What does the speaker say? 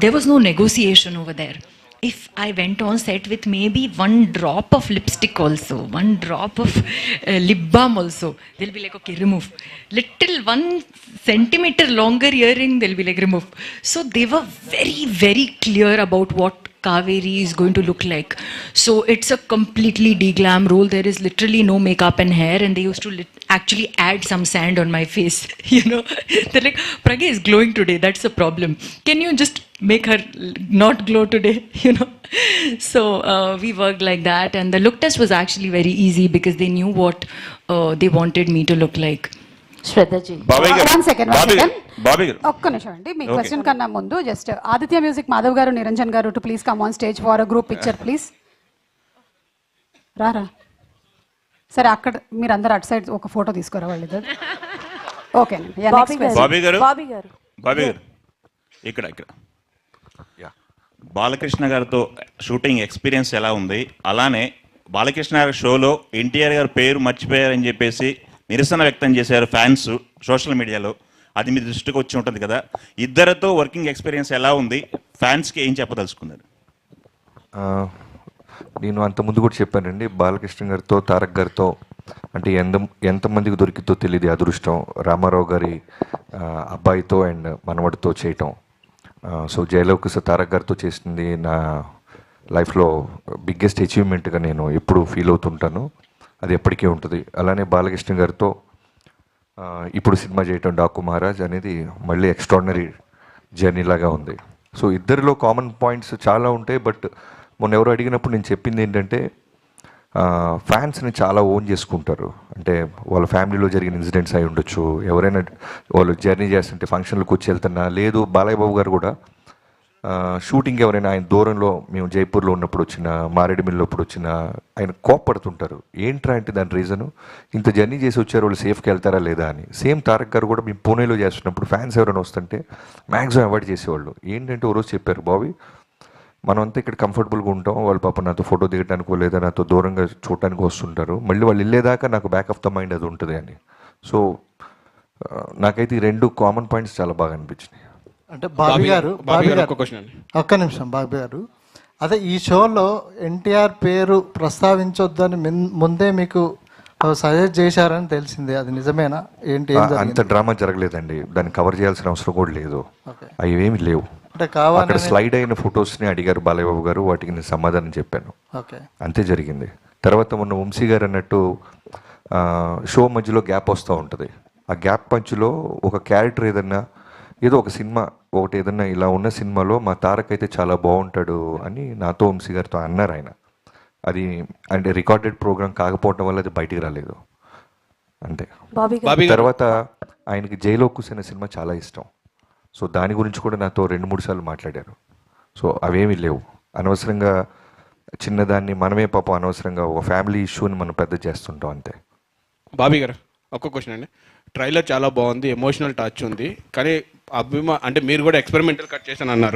there was no negotiation over there. If I went on set with maybe one drop of lipstick also, one drop of lip balm also, they'll be like, okay, remove. Little 1 centimeter longer earring, they'll be like, remove. So they were very, very clear about what Kaveri is going to look like. So it's a completely deglam role. There is literally no makeup and hair, and they used to actually add some sand on my face. You know, they're like, Pragya is glowing today. That's the problem. Can you just make her not glow today? You know. So we worked like that, and the look test was actually very easy because they knew what they wanted me to look like. Shraddhaji one second ఒక్క నిమిషం అండి. మీ question కన్నా ముందు just Aditya music Madhav గారు, నిరంజన్ గారు to please come on stage for a group picture please. రారా సరే, అక్కడ మీరు అందరు అటు సైడ్ ఒక ఫోటో తీసుకురా వాళ్ళు ఇద్దరు. ఓకే బాబీ గారు ఇక్కడ బాలకృష్ణ గారితో షూటింగ్ ఎక్స్పీరియన్స్ ఎలా ఉంది? అలానే బాలకృష్ణ గారి షోలో ఎన్టీఆర్ గారి పేరు మర్చిపోయారని చెప్పేసి నిరసన వ్యక్తం చేశారు ఫ్యాన్స్ సోషల్ మీడియాలో. అది మీ దృష్టికి వచ్చి ఉంటుంది కదా, ఇద్దరితో వర్కింగ్ ఎక్స్పీరియన్స్ ఎలా ఉంది? ఫ్యాన్స్కి ఏం చెప్పదలుచుకున్నారు? నేను అంతకుముందు కూడా చెప్పానండి, బాలకృష్ణ గారితో తారక్ గారితో అంటే ఎంతమందికి దొరికితో తెలియదు అదృష్టం. రామారావు గారి అబ్బాయితో అండ్ మనవడితో చేయటం. సో జయలోకి తారక్ గారితో చేసింది నా లైఫ్లో బిగ్గెస్ట్ అచీవ్మెంట్గా నేను ఎప్పుడు ఫీల్ అవుతుంటాను. అది ఎప్పటికీ ఉంటుంది. అలానే బాలకృష్ణ గారితో ఇప్పుడు సినిమా చేయటం డాకు మహారాజ్ అనేది మళ్ళీ ఎక్స్ట్రాడినరీ జర్నీ లాగా ఉంది. సో ఇద్దరిలో కామన్ పాయింట్స్ చాలా ఉంటాయి. బట్ మొన్న ఎవరు అడిగినప్పుడు నేను చెప్పింది ఏంటంటే, ఫ్యాన్స్ని చాలా ఓన్ చేసుకుంటారు. అంటే వాళ్ళ ఫ్యామిలీలో జరిగిన ఇన్సిడెంట్స్ అయి ఉండొచ్చు, ఎవరైనా వాళ్ళు జర్నీ చేస్తుంటే ఫంక్షన్లకు వచ్చి వెళ్తున్నా, లేదు బాలయ్య బాబు గారు కూడా షూటింగ్ ఎవరైనా ఆయన దూరంలో మేము జైపూర్లో ఉన్నప్పుడు వచ్చిన, మారేడుమిల్లిలో అప్పుడు వచ్చిన ఆయన కోప్పడుతుంటారు. ఏంట్రా అంటే దాని రీజను, ఇంత జర్నీ చేసి వచ్చారు వాళ్ళు సేఫ్కి వెళ్తారా లేదా అని. సేమ్ తారక్ గారు కూడా మేము పూణేలో చేస్తున్నప్పుడు ఫ్యాన్స్ ఎవరైనా వస్తుంటే మ్యాక్సిమం అవాయిడ్ చేసేవాళ్ళు. ఏంటంటే ఓ రోజు చెప్పారు, బాబీ మనం అంతా ఇక్కడ కంఫర్టబుల్గా ఉంటాం, వాళ్ళు పాప నాతో ఫోటో దిగడానికో లేదా నాతో దూరంగా చూడటానికి వస్తుంటారు, మళ్ళీ వాళ్ళు వెళ్ళేదాకా నాకు బ్యాక్ ఆఫ్ ద మైండ్ అది ఉంటుంది అని. సో నాకైతే ఈ రెండు కామన్ పాయింట్స్ చాలా బాగా అనిపించినాయి. అంటే బాబీ గారు ఒక్క నిమిషం, బాబీ గారు అదే ఈ షోలో ఎన్టీఆర్ పేరు ప్రస్తావించొద్దని ముందే మీకు సజెస్ట్ చేశారని తెలిసిందే, అది నిజమేనా? ఏంటి? అంత డ్రామా జరగలేదండి, దాన్ని కవర్ చేయాల్సిన అవసరం కూడా లేదు, అవి ఏమి లేవు. అంటే అక్కడ స్లైడ్ అయిన ఫొటోస్ని అడిగారు బాలయ్య బాబు గారు, వాటికి నేను సమాధానం చెప్పాను, అంతే జరిగింది. తర్వాత మొన్న వంశీ గారు అన్నట్టు షో మధ్యలో గ్యాప్ వస్తూ ఉంటుంది. ఆ గ్యాప్ మధ్యలో ఒక క్యారెక్టర్ ఏదో ఒక సినిమా ఒకటి ఏదన్నా ఇలా ఉన్న సినిమాలో మా తారక్ అయితే చాలా బాగుంటాడు అని నాతో వంశీ గారితో అన్నారు ఆయన. అది అంటే రికార్డెడ్ ప్రోగ్రామ్ కాకపోవడం వల్ల అది బయటికి రాలేదు అంతే. తర్వాత ఆయనకి జైలోకుస్ అనే సినిమా చాలా ఇష్టం. సో దాని గురించి కూడా నాతో 2-3 సార్లు మాట్లాడారు. సో అవేమీ లేవు. అనవసరంగా చిన్నదాన్ని మనమే పాపం అనవసరంగా ఒక ఫ్యామిలీ ఇష్యూని మనం పెద్ద చేస్తుంటాం అంతే. బాబీ గారు ఒక్క క్వశ్చన్ అండి. ట్రైలర్ చాలా బాగుంది, ఎమోషనల్ టచ్ ఉంది, కానీ అంటే మీరు కూడా ఎక్స్పెరిమెంటల్ కట్ చేశాను అన్నారు.